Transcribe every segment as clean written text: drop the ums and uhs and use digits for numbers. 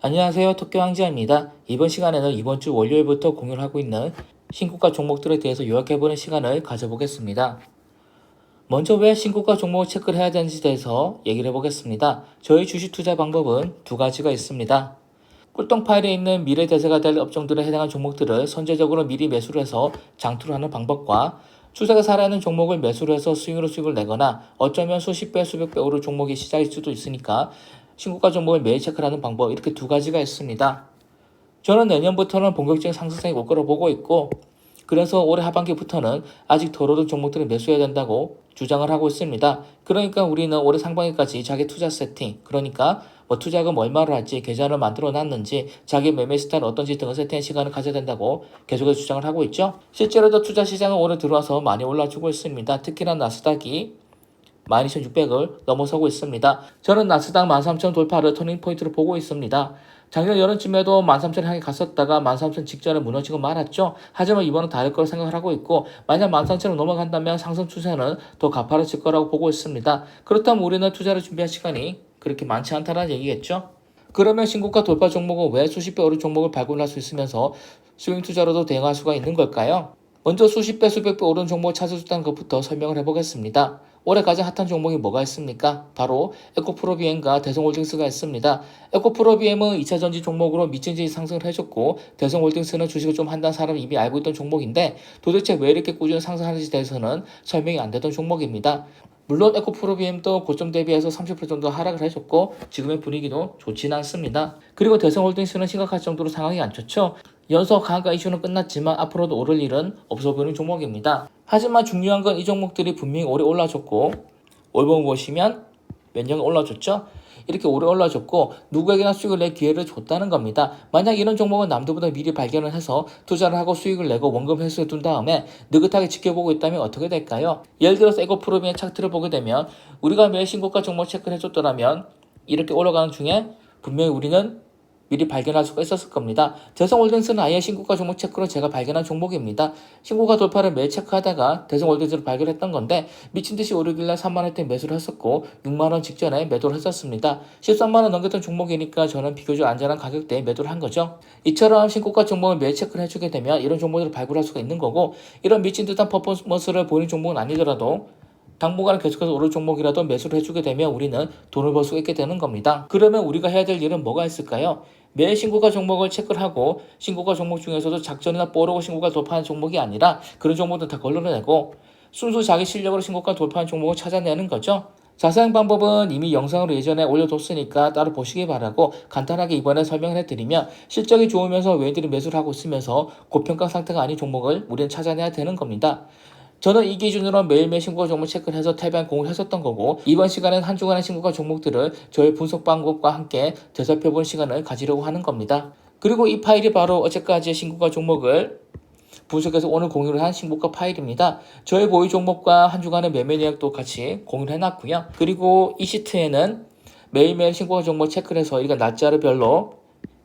안녕하세요. 토끼왕지아입니다. 이번 시간에는 이번 주 월요일부터 공유를 하고 있는 신고가 종목들에 대해서 요약해보는 시간을 가져보겠습니다. 먼저 왜 신고가 종목을 체크를 해야 되는지에 대해서 얘기를 해보겠습니다. 저희 주식 투자 방법은 두 가지가 있습니다. 꿀똥 파일에 있는 미래 대세가 될 업종들에 해당한 종목들을 선제적으로 미리 매수를 해서 장투를 하는 방법과 추세가 살아있는 종목을 매수를 해서 수익을 내거나 어쩌면 수십 배, 수백 배 오를 종목이 시작일 수도 있으니까 신고가 종목을 매일 체크를 하는 방법, 이렇게 두 가지가 있습니다. 저는 내년부터는 본격적인 상승세에 올 거로 보고 있고, 그래서 올해 하반기부터는 아직 덜 오른 종목들을 매수해야 된다고 주장을 하고 있습니다. 그러니까 우리는 올해 상반기까지 자기 투자 세팅, 그러니까 투자금 얼마를 할지, 계좌를 만들어 놨는지, 자기 매매 스타일 어떤지 등을 세팅할 시간을 가져야 된다고 계속해서 주장을 하고 있죠. 실제로도 투자 시장은 올해 들어와서 많이 올라주고 있습니다. 특히나 나스닥이 12,600을 넘어서고 있습니다. 저는 나스닥 13,000 돌파를 터닝포인트로 보고 있습니다. 작년 여름쯤에도 13,000 향해 갔었다가 13,000 직전에 무너지고 말았죠. 하지만 이번은 다를 거라 생각을 하고 있고, 만약 13,000을 넘어간다면 상승 추세는 더 가파르질 거라고 보고 있습니다. 그렇다면 우리는 투자를 준비할 시간이 그렇게 많지 않다는 얘기겠죠. 그러면 신고가 돌파 종목은 왜 수십 배 오른 종목을 발굴할 수 있으면서 스윙 투자로도 대응할 수가 있는 걸까요? 먼저 수십 배, 수백 배 오른 종목을 찾을 수 있다는 것부터 설명을 해보겠습니다. 올해 가장 핫한 종목이 뭐가 있습니까? 바로 에코프로비엠과 대성홀딩스가 있습니다. 에코프로비엠은 2차전지 종목으로 미친듯이 상승을 해줬고, 대성홀딩스는 주식을 좀 한다는 사람이 이미 알고 있던 종목인데 도대체 왜 이렇게 꾸준히 상승하는지에 대해서는 설명이 안 되던 종목입니다. 물론 에코프로비엠도 고점 대비해서 30% 정도 하락을 해줬고 지금의 분위기도 좋지는 않습니다. 그리고 대성홀딩스는 심각할 정도로 상황이 안 좋죠. 연속 강가 이슈는 끝났지만 앞으로도 오를 일은 없어 보이는 종목입니다. 하지만 중요한 건 이 종목들이 분명히 오래 올라줬고, 올봄 보시면 몇 년간 올라줬죠. 이렇게 오래 올라줬고 누구에게나 수익을 낼 기회를 줬다는 겁니다. 만약 이런 종목은 남들보다 미리 발견을 해서 투자를 하고 수익을 내고 원금 회수해 둔 다음에 느긋하게 지켜보고 있다면 어떻게 될까요? 예를 들어서 에코프로비엠 차트를 보게 되면 우리가 매일 신고가 종목 체크를 해줬더라면 이렇게 올라가는 중에 분명히 우리는 미리 발견할 수가 있었을 겁니다. 대성홀딩스는 아예 신고가 종목 체크로 제가 발견한 종목입니다. 신고가 돌파를 매일 체크하다가 대성홀딩스를 발견했던 건데 미친듯이 오르길래 3만원대 매수를 했었고 6만원 직전에 매도를 했었습니다. 13만원 넘겼던 종목이니까 저는 비교적 안전한 가격대에 매도를 한 거죠. 이처럼 신고가 종목을 매일 체크를 해주게 되면 이런 종목들을 발굴할 수가 있는 거고, 이런 미친 듯한 퍼포먼스를 보이는 종목은 아니더라도 당분간 계속해서 오를 종목이라도 매수를 해주게 되면 우리는 돈을 벌 수 있게 되는 겁니다. 그러면 우리가 해야 될 일은 뭐가 있을까요? 매일 신고가 종목을 체크를 하고, 신고가 종목 중에서도 작전이나 뽀로고 신고가 돌파하는 종목이 아니라 그런 종목들 다 걸러내고 순수 자기 실력으로 신고가 돌파하는 종목을 찾아내는 거죠. 자세한 방법은 이미 영상으로 예전에 올려뒀으니까 따로 보시기 바라고, 간단하게 이번에 설명을 해드리면 실적이 좋으면서 외인들이 매수를 하고 있으면서 고평가 상태가 아닌 종목을 우리는 찾아내야 되는 겁니다. 저는 이 기준으로 매일매일 신고가 종목 체크를 해서 탈배한 공을 했었던 거고, 이번 시간엔 한 주간의 신고가 종목들을 저희 분석 방법과 함께 되살펴보는 시간을 가지려고 하는 겁니다. 그리고 이 파일이 바로 어제까지의 신고가 종목을 분석해서 오늘 공유를 한 신고가 파일입니다. 저희 보유 종목과 한 주간의 매매 내역도 같이 공유를 해놨고요. 그리고 이 시트에는 매일매일 신고가 종목 체크를 해서 이거 날짜별로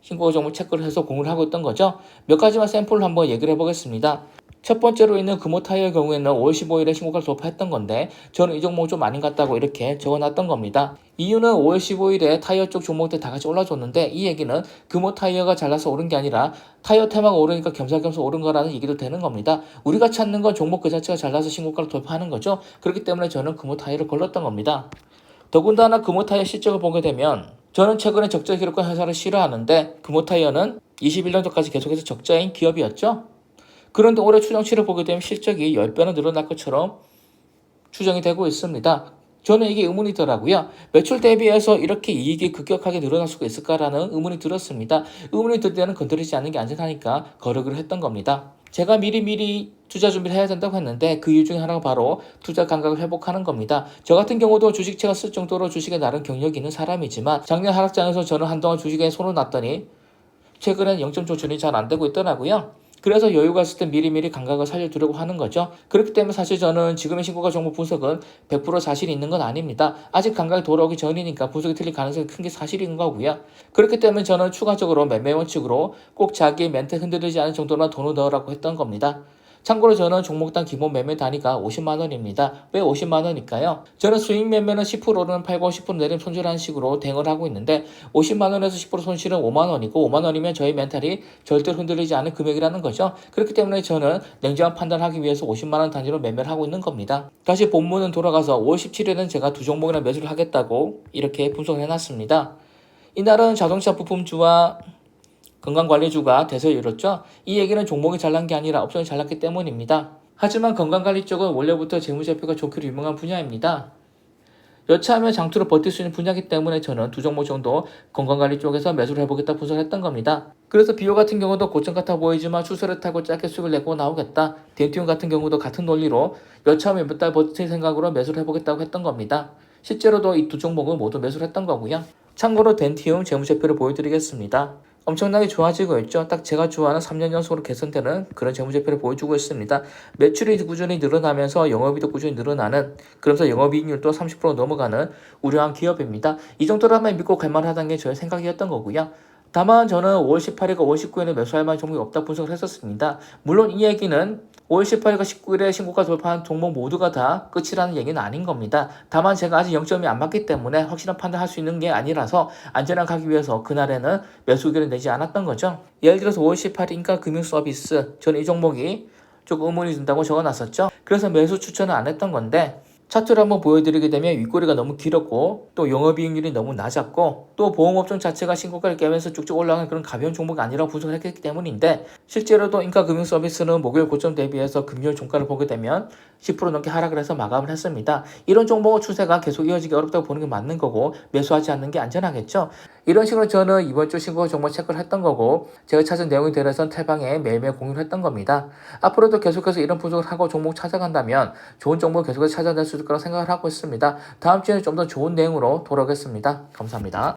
신고가 종목 체크를 해서 공유를 하고 있던 거죠. 몇 가지만 샘플로 한번 얘기를 해보겠습니다. 첫 번째로 있는 금호타이어의 경우에는 5월 15일에 신고가를 돌파했던 건데 저는 이 종목 좀 아닌 것 같다고 이렇게 적어놨던 겁니다. 이유는 5월 15일에 타이어 쪽 종목들 다 같이 올라줬는데, 이 얘기는 금호타이어가 잘나서 오른 게 아니라 타이어 테마가 오르니까 겸사겸사 오른 거라는 얘기도 되는 겁니다. 우리가 찾는 건 종목 그 자체가 잘나서 신고가를 돌파하는 거죠. 그렇기 때문에 저는 금호타이어를 걸렀던 겁니다. 더군다나 금호타이어 실적을 보게 되면 저는 최근에 적자 기록한 회사를 싫어하는데 금호타이어는 21년 전까지 계속해서 적자인 기업이었죠. 그런데 올해 추정치를 보게 되면 실적이 10배는 늘어날 것처럼 추정이 되고 있습니다. 저는 이게 의문이더라고요. 매출 대비해서 이렇게 이익이 급격하게 늘어날 수가 있을까라는 의문이 들었습니다. 의문이 들 때는 건드리지 않는 게 안전하니까 거르기로 했던 겁니다. 제가 미리 투자 준비를 해야 된다고 했는데 그 이유 중에 하나가 바로 투자 감각을 회복하는 겁니다. 저 같은 경우도 주식채가 쓸 정도로 주식에 나름 경력이 있는 사람이지만 작년 하락장에서 저는 한동안 주식에 손을 놨더니 최근엔 0점 조준이 잘 안 되고 있더라고요. 그래서 여유가 있을 때 미리미리 감각을 살려두려고 하는 거죠. 그렇기 때문에 사실 저는 지금의 신고가 종목 분석은 100% 자신이 있는 건 아닙니다. 아직 감각이 돌아오기 전이니까 분석이 틀릴 가능성이 큰 게 사실인 거고요. 그렇기 때문에 저는 추가적으로 매매 원칙으로 꼭 자기의 멘트 흔들리지 않을 정도만 돈을 넣으라고 했던 겁니다. 참고로 저는 종목당 기본 매매 단위가 50만원입니다. 왜 50만원일까요? 저는 수익 매매는 10%는 팔고 10% 내림 손실하는 식으로 대응을 하고 있는데 50만원에서 10% 손실은 5만원이고 5만원이면 저희 멘탈이 절대 흔들리지 않은 금액이라는 거죠. 그렇기 때문에 저는 냉정한 판단하기 위해서 50만원 단위로 매매를 하고 있는 겁니다. 다시 본문은 돌아가서 5월 17일에는 제가 두 종목이나 매수를 하겠다고 이렇게 분석을 해놨습니다. 이날은 자동차 부품주와 건강관리주가 대세를 이뤘죠. 이 얘기는 종목이 잘난 게 아니라 업종이 잘났기 때문입니다. 하지만 건강관리 쪽은 원래부터 재무제표가 좋기로 유명한 분야입니다. 여차하면 장투로 버틸 수 있는 분야이기 때문에 저는 두 종목 정도 건강관리 쪽에서 매수를 해보겠다 분석을 했던 겁니다. 그래서 비오 같은 경우도 고점 같아 보이지만 추세를 타고 짧게 수익을 내고 나오겠다. 덴티움 같은 경우도 같은 논리로 여차하면 몇 달 버틸 생각으로 매수를 해보겠다고 했던 겁니다. 실제로도 이 두 종목은 모두 매수를 했던 거고요. 참고로 덴티움 재무제표를 보여드리겠습니다. 엄청나게 좋아지고 있죠. 딱 제가 좋아하는 3년 연속으로 개선되는 그런 재무제표를 보여주고 있습니다. 매출이 꾸준히 늘어나면서 영업이익도 꾸준히 늘어나는, 그러면서 영업이익률도 30% 넘어가는 우려한 기업입니다. 이 정도라면 믿고 갈만하다는 게 저의 생각이었던 거고요. 다만 저는 5월 18일과 5월 19일에 매수할 만한 종목이 없다 분석을 했었습니다. 물론 이 얘기는 5월 18일과 19일에 신고가 돌파한 종목 모두가 다 끝이라는 얘기는 아닌 겁니다. 다만 제가 아직 0점이 안 맞기 때문에 확실한 판단할 수 있는 게 아니라서 안전하게 하기 위해서 그날에는 매수 의견을 내지 않았던 거죠. 예를 들어서 5월 18일 인가금융서비스, 저는 이 종목이 조금 의문이 든다고 적어놨었죠. 그래서 매수 추천은 안 했던 건데 차트를 한번 보여드리게 되면 윗꼬리가 너무 길었고 또 영업이익률이 너무 낮았고 또 보험업종 자체가 신고가를 깨면서 쭉쭉 올라가는 그런 가벼운 종목이 아니라고 분석을 했기 때문인데 실제로도 인가금융서비스는 목요일 고점 대비해서 금요일 종가를 보게 되면 10% 넘게 하락을 해서 마감을 했습니다. 이런 종목의 추세가 계속 이어지기 어렵다고 보는 게 맞는 거고 매수하지 않는 게 안전하겠죠. 이런 식으로 저는 이번 주 신고가 종목 체크를 했던 거고 제가 찾은 내용에 대해서는 태방에 매일매일 공유를 했던 겁니다. 앞으로도 계속해서 이런 분석을 하고 종목 찾아간다면 좋은 종목을 계속해서 찾아낼 수 있을 거라고 생각을 하고 있습니다. 다음 주에는 좀 더 좋은 내용으로 돌아오겠습니다. 감사합니다.